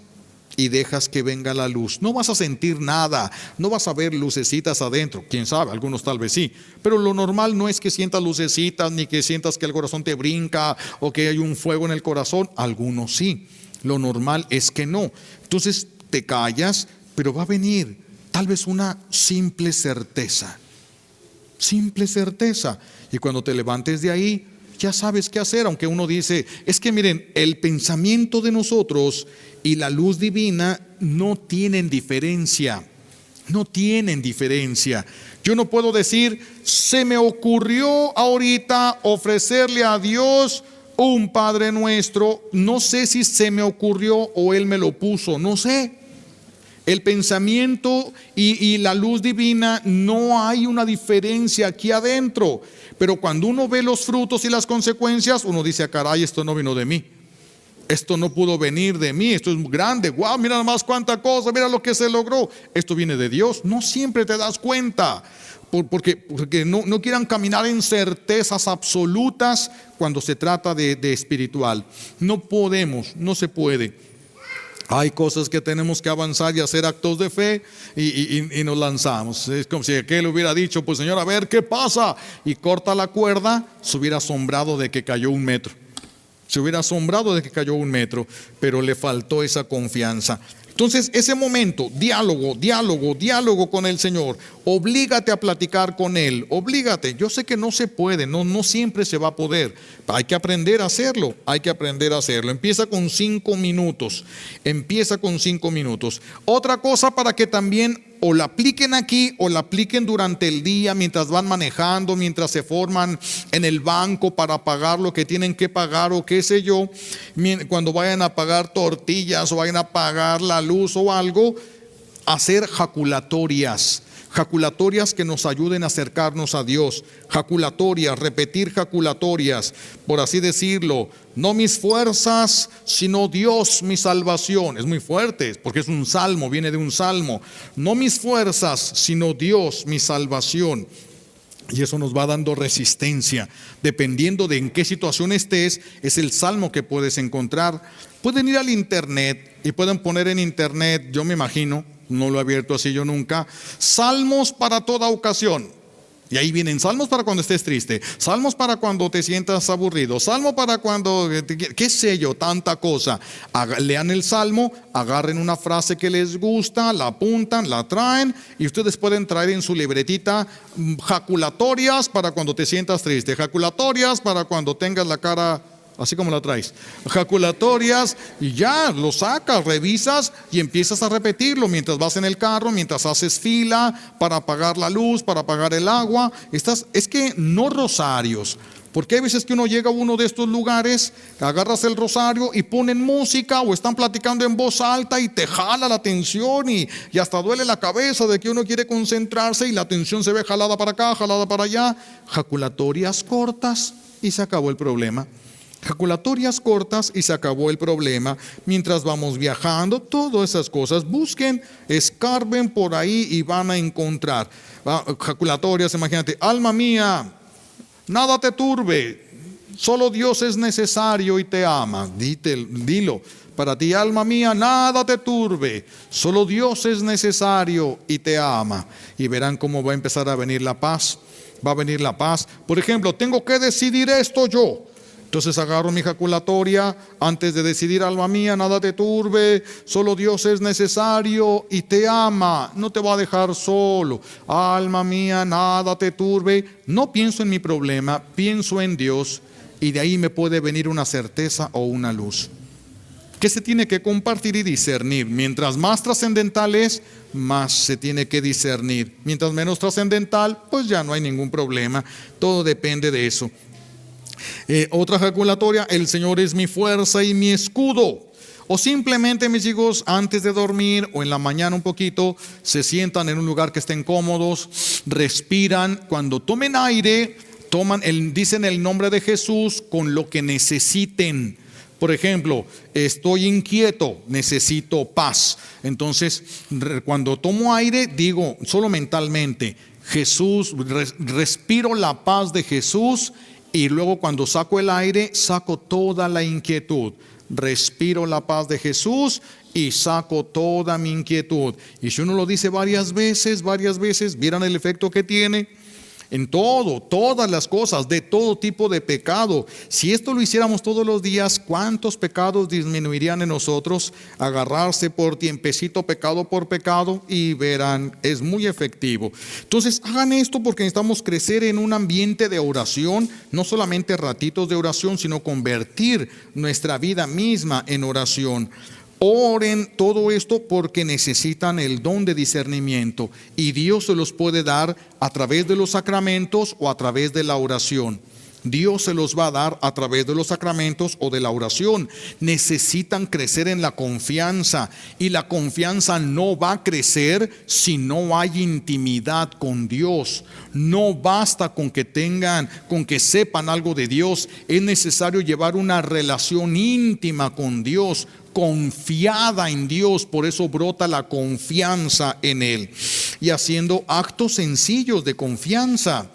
S1: y dejas que venga la luz. No vas a sentir nada, no vas a ver lucecitas adentro. Quién sabe, algunos tal vez sí, pero lo normal no es que sientas lucecitas, ni que sientas que el corazón te brinca o que hay un fuego en el corazón. Algunos sí, lo normal es que no. Entonces te callas, pero va a venir tal vez una simple certeza. Y cuando te levantes de ahí, ya sabes qué hacer. Aunque uno dice, es que miren, el pensamiento de nosotros y la luz divina no tienen diferencia. Yo no puedo decir, se me ocurrió ahorita ofrecerle a Dios un Padre Nuestro. No sé si se me ocurrió o Él me lo puso, no sé. El pensamiento y la luz divina, no hay una diferencia aquí adentro. Pero cuando uno ve los frutos y las consecuencias, uno dice, caray, esto no vino de mí. Esto no pudo venir de mí, esto es grande. Wow, mira nada más cuánta cosa, mira lo que se logró. Esto viene de Dios. No siempre te das cuenta, porque no quieran caminar en certezas absolutas cuando se trata de espiritual. No podemos, no se puede. Hay cosas que tenemos que avanzar y hacer actos de fe y nos lanzamos. Es como si aquel hubiera dicho, pues Señor, a ver qué pasa, y corta la cuerda. Se hubiera asombrado de que cayó 1 metro. Pero le faltó esa confianza. Entonces, ese momento, diálogo con el Señor. Oblígate a platicar con Él, oblígate. Yo sé que no se puede, no siempre se va a poder. Hay que aprender a hacerlo, Empieza con 5 minutos. Otra cosa para que también o la apliquen aquí o la apliquen durante el día, mientras van manejando, mientras se forman en el banco para pagar lo que tienen que pagar o qué sé yo, cuando vayan a pagar tortillas o vayan a pagar la luz o algo, hacer jaculatorias que nos ayuden a acercarnos a Dios. Repetir jaculatorias, por así decirlo. No mis fuerzas, sino Dios mi salvación. Es muy fuerte porque es un salmo, viene de un salmo. No mis fuerzas, sino Dios mi salvación. Y eso nos va dando resistencia. Dependiendo de en qué situación estés, es el salmo que puedes encontrar. Pueden ir al internet y pueden poner en internet, yo me imagino, no lo he abierto así yo nunca, salmos para toda ocasión. Y ahí vienen salmos para cuando estés triste, salmos para cuando te sientas aburrido, salmo para cuando, qué sé yo, tanta cosa. Lean el salmo, agarren una frase que les gusta, la apuntan, la traen, y ustedes pueden traer en su libretita jaculatorias para cuando te sientas triste, jaculatorias para cuando tengas la cara así como la traes, jaculatorias, y ya lo sacas, revisas y empiezas a repetirlo mientras vas en el carro, mientras haces fila para apagar la luz, para apagar el agua. Es que no rosarios, porque hay veces que uno llega a uno de estos lugares, agarras el rosario y ponen música o están platicando en voz alta y te jala la atención y hasta duele la cabeza de que uno quiere concentrarse y la atención se ve jalada para acá, jalada para allá. Jaculatorias cortas y se acabó el problema. Mientras vamos viajando, todas esas cosas, busquen, escarben por ahí y van a encontrar. Jaculatorias, imagínate, alma mía, nada te turbe, solo Dios es necesario y te ama. Dilo para ti, alma mía, nada te turbe, solo Dios es necesario y te ama. Y verán cómo va a empezar a venir la paz. Por ejemplo, tengo que decidir esto yo. Entonces agarro mi jaculatoria antes de decidir, alma mía, nada te turbe, solo Dios es necesario y te ama, no te va a dejar solo. Alma mía, nada te turbe. No pienso en mi problema, pienso en Dios, y de ahí me puede venir una certeza o una luz que se tiene que compartir y discernir. Mientras más trascendental es, más se tiene que discernir. Mientras menos trascendental, pues ya no hay ningún problema. Todo depende de eso. Otra jaculatoria, el Señor es mi fuerza y mi escudo. O simplemente, mis hijos, antes de dormir o en la mañana un poquito, se sientan en un lugar que estén cómodos, respiran. Cuando tomen aire, dicen el nombre de Jesús con lo que necesiten. Por ejemplo, estoy inquieto, necesito paz. Entonces, cuando tomo aire, digo solo mentalmente, Jesús, respiro la paz de Jesús, y luego cuando saco el aire, saco toda la inquietud. Respiro la paz de Jesús y saco toda mi inquietud. Y si uno lo dice varias veces, vieran el efecto que tiene en todo, todas las cosas, de todo tipo de pecado. Si esto lo hiciéramos todos los días, ¿cuántos pecados disminuirían en nosotros? Agarrarse por tiempecito, pecado por pecado, y verán, es muy efectivo. Entonces, hagan esto porque necesitamos crecer en un ambiente de oración, no solamente ratitos de oración, sino convertir nuestra vida misma en oración. Oren todo esto porque necesitan el don de discernimiento, y Dios se los puede dar a través de los sacramentos o a través de la oración. Dios se los va a dar a través de los sacramentos o de la oración. Necesitan crecer en la confianza, y la confianza no va a crecer si no hay intimidad con Dios. No basta con que sepan algo de Dios. Es necesario llevar una relación íntima con Dios, confiada en Dios. Por eso brota la confianza en Él, y haciendo actos sencillos de confianza.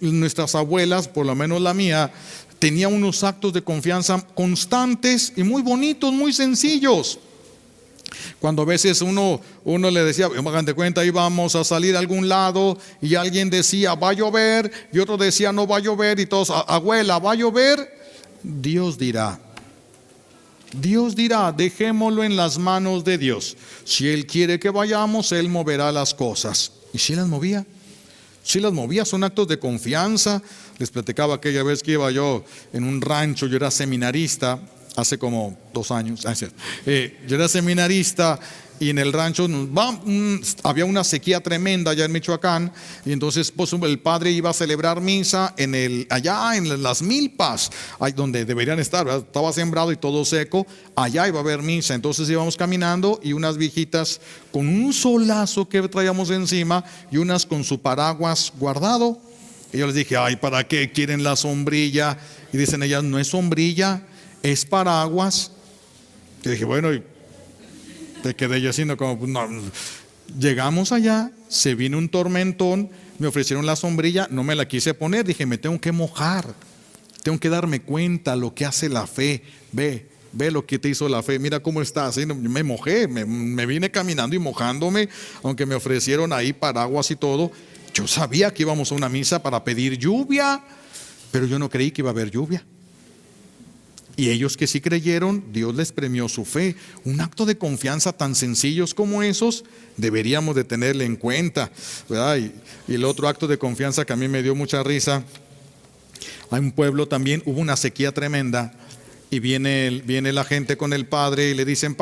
S1: Nuestras abuelas, por lo menos la mía, tenía unos actos de confianza constantes y muy bonitos, muy sencillos. Cuando a veces uno le decía, hagan de cuenta, íbamos a salir a algún lado, y alguien decía, va a llover, y otro decía, no va a llover, y todos, abuela, ¿va a llover? Dios dirá. Dios dirá, dejémoslo en las manos de Dios. Si Él quiere que vayamos, Él moverá las cosas. ¿Y si las movía? Si las movía, son actos de confianza. Les platicaba aquella vez que iba yo en un rancho, yo era seminarista, hace como 2 años. Yo era seminarista, y en el rancho había una sequía tremenda allá en Michoacán, y entonces pues, el padre iba a celebrar misa allá en las milpas, ahí donde deberían estar, ¿verdad? Estaba sembrado y todo seco, allá iba a haber misa. Entonces íbamos caminando, y unas viejitas con un solazo que traíamos encima, y unas con su paraguas guardado. Y yo les dije, ay, ¿para qué quieren la sombrilla? Y dicen ellas, no es sombrilla, es paraguas. Y dije, bueno, y te quedé yo haciendo como, no. Llegamos allá, se vino un tormentón, me ofrecieron la sombrilla, no me la quise poner, dije, me tengo que mojar, tengo que darme cuenta lo que hace la fe. Ve lo que te hizo la fe, mira cómo estás. Me mojé, me vine caminando y mojándome, aunque me ofrecieron ahí paraguas y todo. Yo sabía que íbamos a una misa para pedir lluvia, pero yo no creí que iba a haber lluvia. Y ellos que sí creyeron, Dios les premió su fe. Un acto de confianza tan sencillos como esos, deberíamos de tenerle en cuenta, ¿verdad? Y el otro acto de confianza que a mí me dio mucha risa, hay un pueblo también, hubo una sequía tremenda, y viene la gente con el padre y le dicen,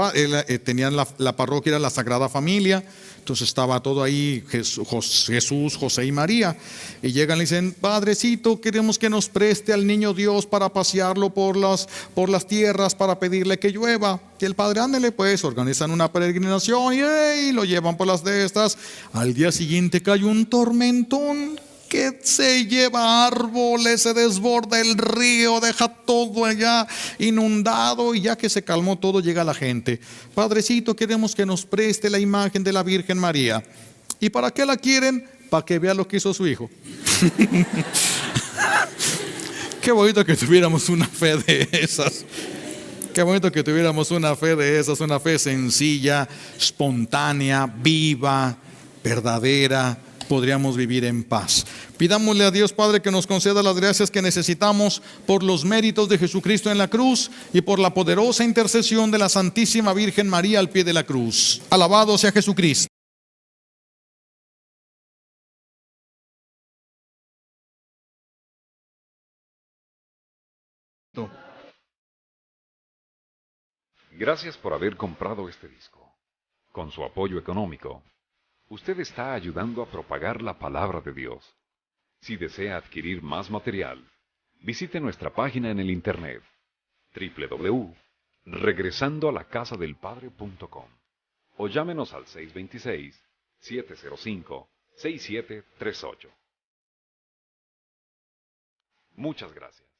S1: tenían la parroquia, era la Sagrada Familia. Entonces estaba todo ahí, Jesús, José y María. Y llegan y le dicen, padrecito, queremos que nos preste al niño Dios para pasearlo por las tierras, para pedirle que llueva. Y el padre, ándele pues, organizan una peregrinación y lo llevan por las de estas. Al día siguiente cae un tormentón que se lleva árboles, se desborda el río, deja todo allá inundado, y ya que se calmó todo, llega la gente. Padrecito, queremos que nos preste la imagen de la Virgen María. ¿Y para qué la quieren? Para que vea lo que hizo su hijo. Qué bonito que tuviéramos una fe de esas. Qué bonito que tuviéramos una fe de esas, una fe sencilla, espontánea, viva, verdadera. Podríamos vivir en paz. Pidámosle a Dios Padre que nos conceda las gracias que necesitamos por los méritos de Jesucristo en la cruz y por la poderosa intercesión de la Santísima Virgen María al pie de la cruz. Alabado sea Jesucristo.
S2: Gracias por haber comprado este disco. Con su apoyo económico, usted está ayudando a propagar la palabra de Dios. Si desea adquirir más material, visite nuestra página en el internet www.regresandoalacasadelpadre.com o llámenos al 626-705-6738. Muchas gracias.